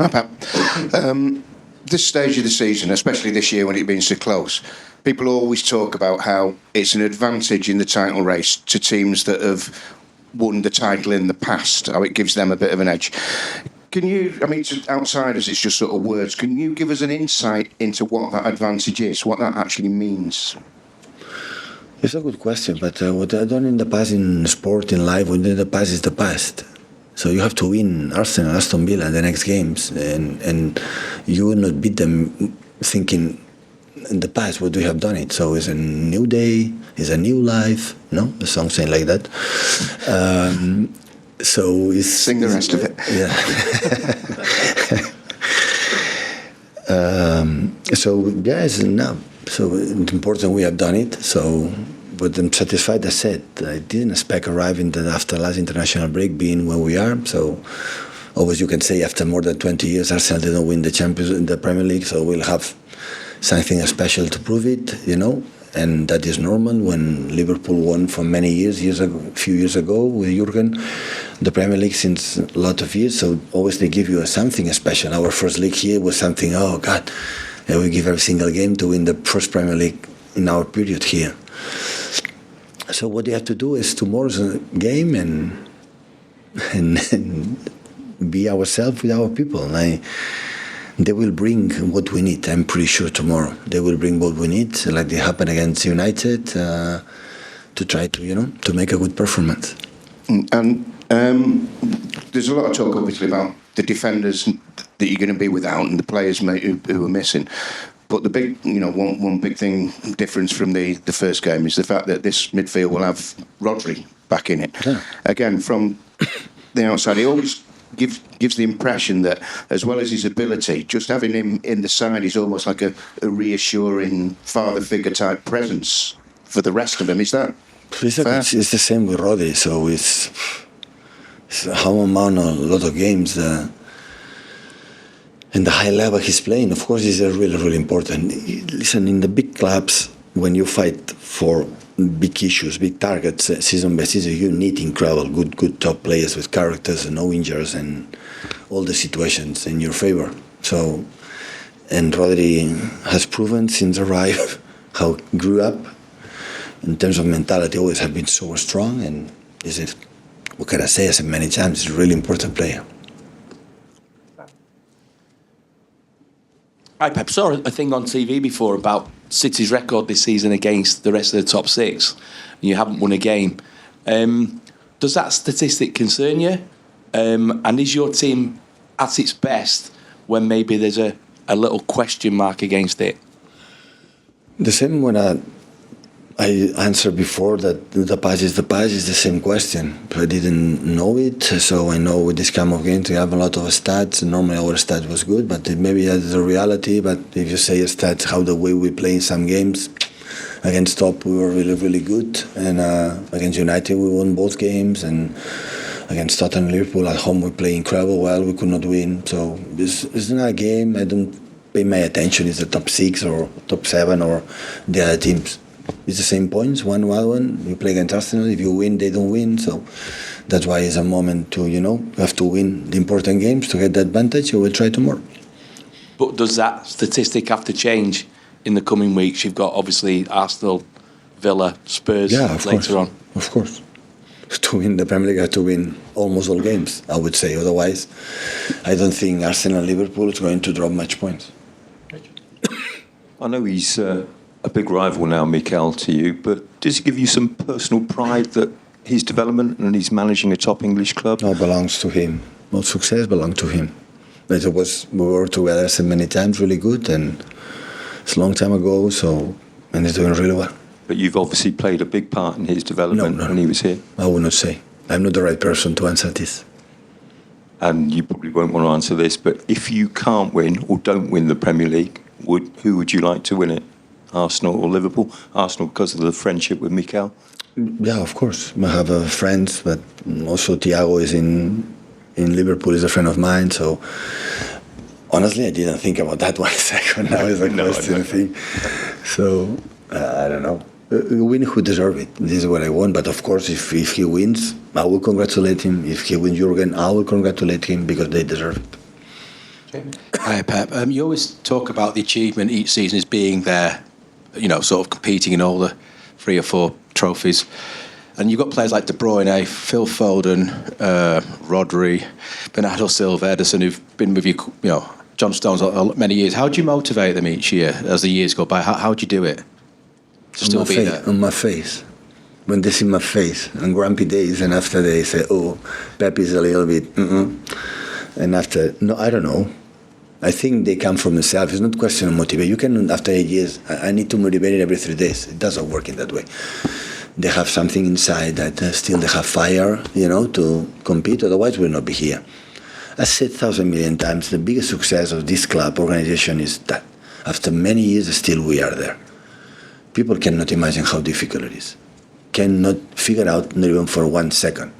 Hi, Pep. This stage of the season, especially this year when it's been so close, people always talk about how it's an advantage in the title race to teams that have won the title in the past, how it gives them a bit of an edge. Can you, I mean, to outsiders, it's just sort of words. Can you give us an insight into what that advantage is, what that actually means? It's a good question, but what I've done in the past in sport, in life, what in the past is the past. So you have to win Arsenal, Aston Villa in the next games, and you will not beat them thinking in the past what we have done it. So it's a new day, it's a new life, no? A song saying like that. So it's... Sing the rest of it. Yeah. So, yeah, it's enough. So it's important we have done it. So, but I'm satisfied. I said I didn't expect arriving after last international break being where we are. So, always you can say after more than 20 years, Arsenal didn't win the Champions in the Premier League. So we'll have something special to prove it, you know. And that is normal. When Liverpool won for many years ago, a few years ago with Jurgen, the Premier League since a lot of years. So always they give you something special. Our first league here was something. Oh God, we give every single game to win the first Premier League in our period here. So what you have to do is tomorrow's game and be ourselves with our people. They will bring what we need. I'm pretty sure tomorrow they will bring what we need, like they happened against United, to try to to make a good performance. And there's a lot of talk, obviously, about the defenders that you're going to be without and the players who are missing. But the big, one big thing difference from the first game is the fact that this midfield will have Rodri back in it. Yeah. Again, from the outside, he always gives the impression that, as well as his ability, just having him in the side is almost like a reassuring father figure type presence for the rest of them. Is that fair? It's the same with Rodri. So it's how amount a lot of games and the high level he's playing. Of course, is really, really important. Listen, in the big clubs, when you fight for big issues, big targets, season by season, you need incredible, good top players with characters and no injuries and all the situations in your favor. So, and Rodri has proven since arrival how he grew up in terms of mentality. Always have been so strong, and what can I say? I said many times, he's a really important player. Hi, Pep. Saw a thing on TV before about City's record this season against the rest of the top six. You haven't won a game. Does that statistic concern you? And is your team at its best when maybe there's a little question mark against it? The same when I answered before that the past is the same question. I didn't know it, so I know with this kind of games we have a lot of stats. Normally our stats was good, but maybe that's the reality. But if you say stats, how the way we play in some games, against top we were really, really good, and against United we won both games, and against Tottenham and Liverpool at home we play incredible well, we could not win. So it's not a game I don't pay my attention. It's the top 6 or top 7 or the other teams. It's the same points, 1-1. You play against Arsenal. If you win, they don't win. So that's why it's a moment to, you have to win the important games to get the advantage. You will try tomorrow. But does that statistic have to change in the coming weeks? You've got, obviously, Arsenal, Villa, Spurs later on. Of course. To win the Premier League, you have to win almost all games, I would say. Otherwise, I don't think Arsenal and Liverpool is going to drop much points. I know he's a big rival now, Mikel, to you, but does he give you some personal pride that his development and he's managing a top English club? No, it belongs to him. All success belongs to him. We were together so many times, really good, and it's a long time ago, and he's doing really well. But you've obviously played a big part in his development when he was here. I would not say. I'm not the right person to answer this. And you probably won't want to answer this, but if you can't win or don't win the Premier League, who would you like to win it? Arsenal or Liverpool? Arsenal because of the friendship with Mikel? Yeah, of course. I have friends, but also Thiago is in Liverpool, is a friend of mine. So honestly, I didn't think about that 1 second. Now it's a question thing. So I don't know. Win who deserve it. This is what I want. But of course, if he wins, I will congratulate him. If he wins Jurgen, I will congratulate him because they deserve it. Hi, Pep. You always talk about the achievement each season as being there, sort of competing in all the 3 or 4 trophies. And you've got players like De Bruyne, Phil Foden, Rodri, Bernardo Silva, Ederson, who've been with you, John Stones, many years. How do you motivate them each year as the years go by? How do you do it to still be there? On my face. When they see my face on grumpy days, and after they say, "Oh, Pep is a little bit," and after, no, I don't know. I think they come from themselves. It's not a question of motivation. You can, after 8 years, I need to motivate it every 3 days. It doesn't work in that way. They have something inside that still they have fire, to compete. Otherwise, we'll not be here. I said 1,000 million times, the biggest success of this club organization is that after many years, still we are there. People cannot imagine how difficult it is. Cannot figure out, not even for 1 second.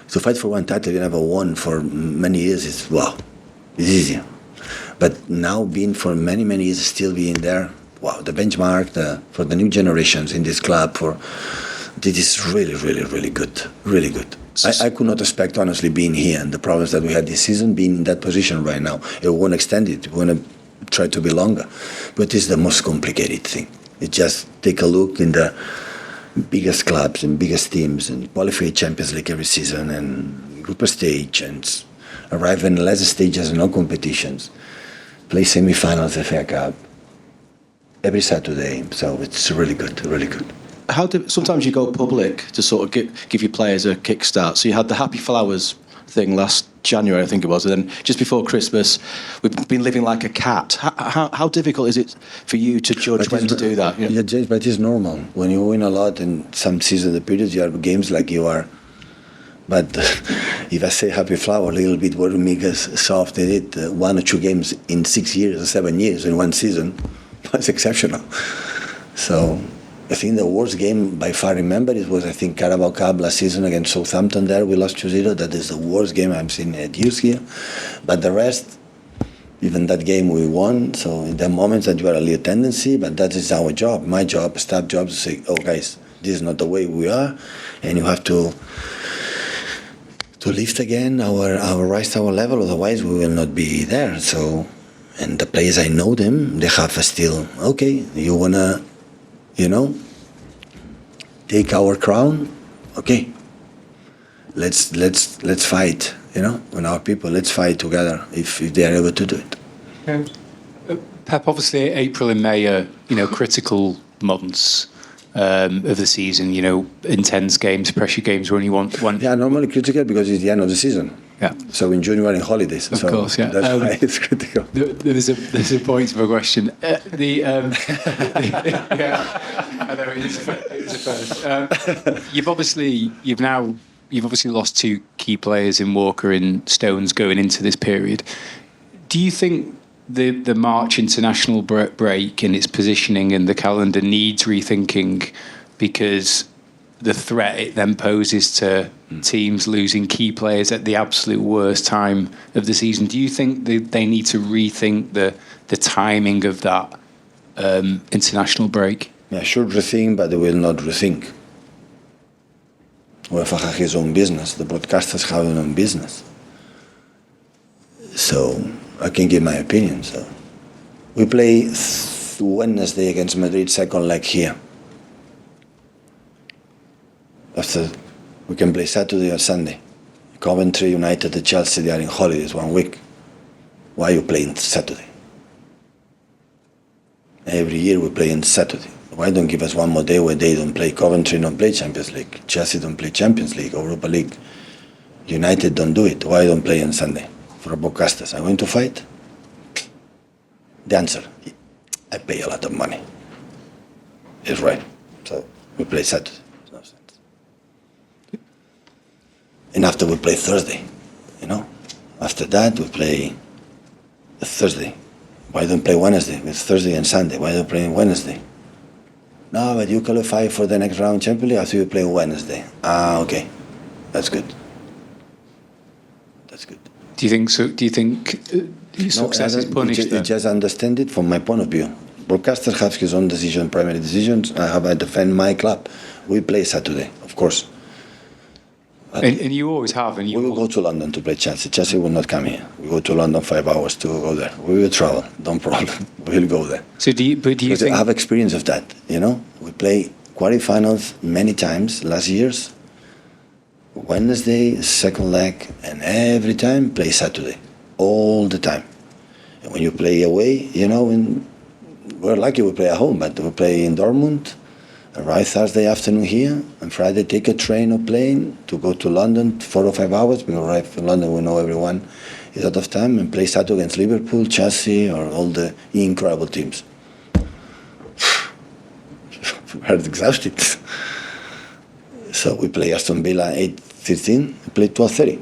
To fight for one title you never won for many years is, wow, it's easier. But now being for many, many years, still being there, wow, the benchmark for the new generations in this club, this is really, really, really good, really good. I could not expect, honestly, being here and the problems that we had this season, being in that position right now. It won't extend it, we want to try to be longer. But it's the most complicated thing. It just take a look in the biggest clubs and biggest teams and qualify Champions League every season and group stage and arrive in the last stages and no competitions, play semi-finals, FA Cup every Saturday. So it's really good, really good. Sometimes you go public to sort of give your players a kickstart. So you had the Happy Flowers thing last January, I think it was, and then just before Christmas, we've been living like a cat. How difficult is it for you to judge when to do that? Yeah, James, but it's normal. When you win a lot in some season, the periods you have games like you are. But if I say Happy Flower a little bit, what make us soft, they did 1 or 2 games in 6 years or 7 years in one season. That's exceptional. So I think the worst game by far, remember, it was, I think, Carabao Cup last season against Southampton there. We lost 2-0. That is the worst game I've seen at years here. But the rest, even that game we won. So in the moments that you are a little tendency, but that is our job, my job, staff job, to say, oh, guys, this is not the way we are. And you have to lift again rise to our level. Otherwise, we will not be there. So, and the players, I know them, they have still, okay, you want to, take our crown, okay, let's fight, with our people, let's fight together if they are able to do it. Pep, obviously April and May are, critical months of the season, intense games, pressure games when you want one. Yeah, normally critical because it's the end of the season. Yeah. So in June we are in holidays. Of course, yeah. That's why it's critical. There's a point to my question. Yeah, I know it's a first. You've obviously lost 2 key players in Walker and Stones going into this period. Do you think the March international break and its positioning in the calendar needs rethinking because the threat it then poses to teams losing key players at the absolute worst time of the season? Do you think they need to rethink the timing of that international break? Yeah, should rethink, but they will not rethink. UEFA has his own business. The broadcasters have their own business. So I can give my opinion. So we play Wednesday against Madrid, second leg here. After we can play Saturday or Sunday. Coventry, United, and Chelsea, they are in holidays 1 week. Why are you playing Saturday? Every year we play on Saturday. Why don't give us one more day where they don't play? Coventry don't play Champions League. Chelsea don't play Champions League, Europa League. United don't do it. Why don't play on Sunday? For broadcasters, I'm going to fight? The answer, I pay a lot of money. It's right. So we play Saturday. No sense. And after we play Thursday, After that we play Thursday. Why don't play Wednesday? It's Thursday and Sunday. Why don't play Wednesday? No, but you qualify for the next round Champions League after you play Wednesday. Okay. That's good. That's good. Do you think so? Do you think success is punished? Just understand it from my point of view. Broadcaster has his own decision, primary decisions. I defend my club. We play Saturday, of course. And you always have. And you We will go to London to play Chelsea. Chelsea will not come here. We go to London 5 hours to go there. We will travel, no problem. We'll go there. So do you Because think? I have experience of that, you know. We play quarterfinals many times last years. Wednesday, second leg, and every time play Saturday, all the time. And when you play away, you know, we're lucky we play at home, but we play in Dortmund, arrive Thursday afternoon here, and Friday take a train or plane to go to London, 4 or 5 hours. We arrive in London, we know everyone is out of time, and play Saturday against Liverpool, Chelsea, or all the incredible teams. We're exhausted. So we play Aston Villa 8:15, we play 12:30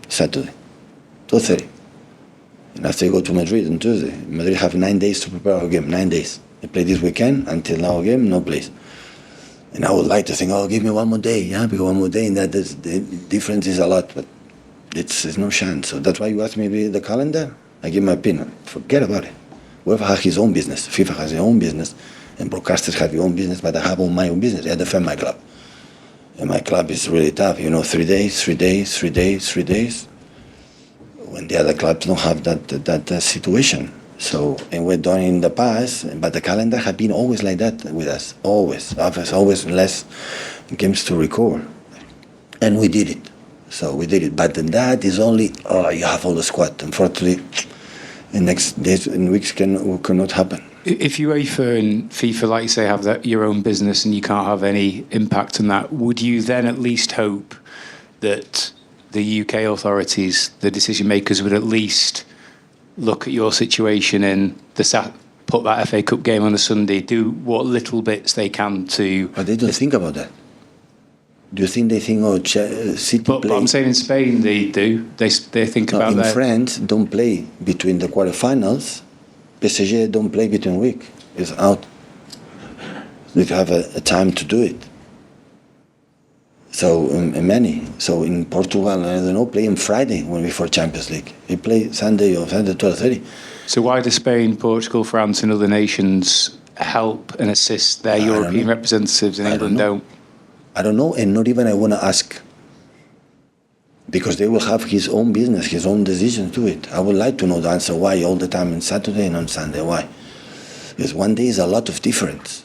Saturday, 12:30. And after you go to Madrid on Tuesday, Madrid have 9 days to prepare our game, 9 days. They play this weekend, until now game, no place. And I would like to think, oh, give me one more day, yeah, because one more day, and that is, the difference is a lot, but it's no chance. So that's why you ask me the calendar, I give my opinion. Forget about it. Whoever has his own business, FIFA has their own business, and broadcasters have their own business, but I have my own business. I defend my club. And my club is really tough, you know, 3 days, 3 days, 3 days, 3 days. When the other clubs don't have that situation. So, and we're done in the past, but the calendar has been always like that with us, always. Always less games to record. And we did it. So we did it. But that is only, you have all the squad. Unfortunately, the next days and weeks cannot happen. If UEFA and FIFA, like you say, have your own business and you can't have any impact on that, would you then at least hope that the UK authorities, the decision makers, would at least look at your situation and put that FA Cup game on a Sunday, do what little bits they can to... But they don't think about that. Do you think they think, City But I'm saying in Spain they do. They think about that. In France, don't play between the quarterfinals. PSG don't play between week. It's out. They have a time to do it. So many. So in Portugal, I don't know, play on Friday when before Champions League. They play Sunday or Sunday 12:30. So why do Spain, Portugal, France, and other nations help and assist their European representatives and England don't? I don't know, and not even I want to ask. Because they will have his own business, his own decisions to it. I would like to know the answer why all the time on Saturday and on Sunday. Why? Because one day is a lot of difference.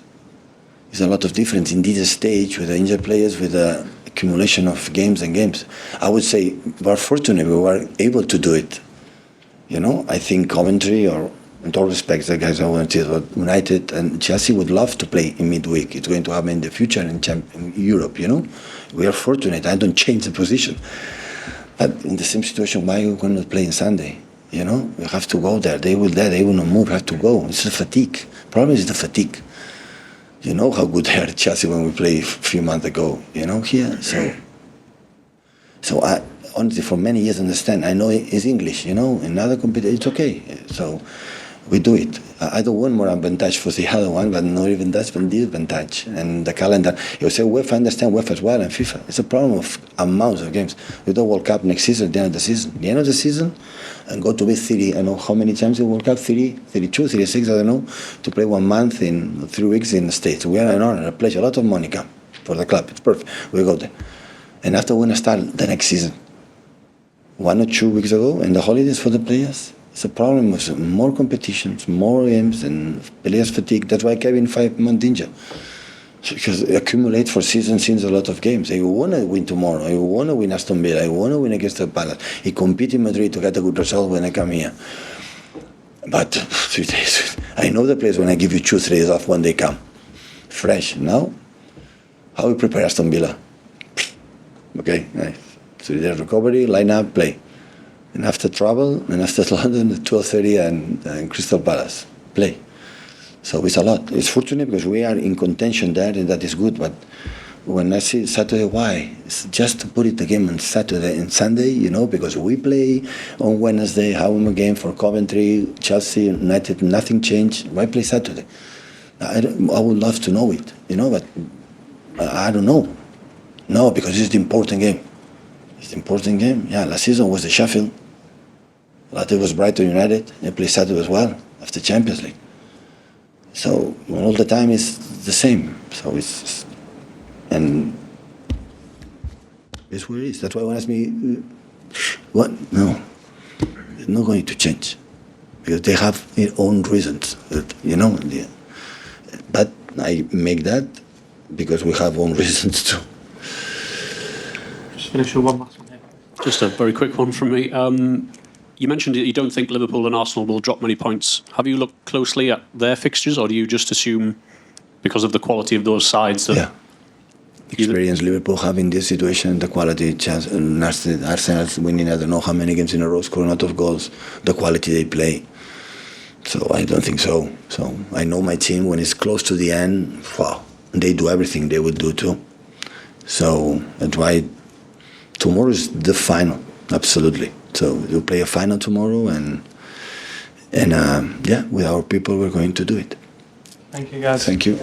There's a lot of difference in this stage with the injured players, with the accumulation of games and games. I would say we're fortunate we were able to do it. You know, I think Coventry, or in all respects, the guys are United and Chelsea would love to play in midweek. It's going to happen in the future in Europe, you know. We are fortunate. I don't change the position. But in the same situation, why are we going to play on Sunday? You know, we have to go there. They will not move, have to go. It's the fatigue. Problem is the fatigue. You know how good they are at Chelsea when we played a few months ago, you know, here. So I honestly, for many years, understand. I know it's English, you know, in other competitions, it's okay. So we do it. I don't want more advantage for the other one, but not even that's been disadvantage. And the calendar, you say UEFA, understand UEFA as well, and FIFA. It's a problem of amounts of games. We do World Cup next season, the end of the season. The end of the season, and go to be 30, I don't know how many times in World Cup, 30, 32, 36, I don't know, to play 1 month in 3 weeks in the States. We are an honor, a pleasure, a lot of money come for the club. It's perfect. We go there. And after we're going to start the next season. 1 or 2 weeks ago, and the holidays for the players. It's a problem with more competitions, more games, and players fatigue. That's why Kevin 5 month injured. Because accumulate for seasons a lot of games. I want to win tomorrow. I want to win Aston Villa. I want to win against the Palace. I compete in Madrid to get a good result when I come here. But 3 days. I know the players when I give you 2-3 days off when they come. Fresh. Now, how we prepare Aston Villa? Okay, nice. 3 days recovery, line up, play. And after travel, and after London, 12:30 and Crystal Palace, play. So it's a lot. It's fortunate because we are in contention there, and that is good. But when I see Saturday, why? It's just to put it the game on Saturday and Sunday, you know, because we play on Wednesday, home game for Coventry, Chelsea, United, nothing changed. Why play Saturday? I would love to know it, you know, but I don't know. No, because it's the important game. It's the important game. Yeah, last season was the Sheffield. Last year was Brighton United. They played Saturday as well after Champions League. So all the time is the same. So it's and It's what it is. That's why when ask me, what? No, it's not going to change because they have their own reasons. But I make that because we have own reasons too. Just finish with one last one here. Just a very quick one from me. You mentioned that you don't think Liverpool and Arsenal will drop many points. Have you looked closely at their fixtures, or do you just assume because of the quality of those sides that... Yeah. Experience Liverpool having this situation, the quality chance, and Arsenal's winning I don't know how many games in a row, scoring a lot of goals, the quality they play. So I don't think so. So I know my team, when it's close to the end, wow, they do everything they would do too. So that's why tomorrow is the final, absolutely. So we'll play a final tomorrow, and with our people we're going to do it. Thank you, guys. Thank you.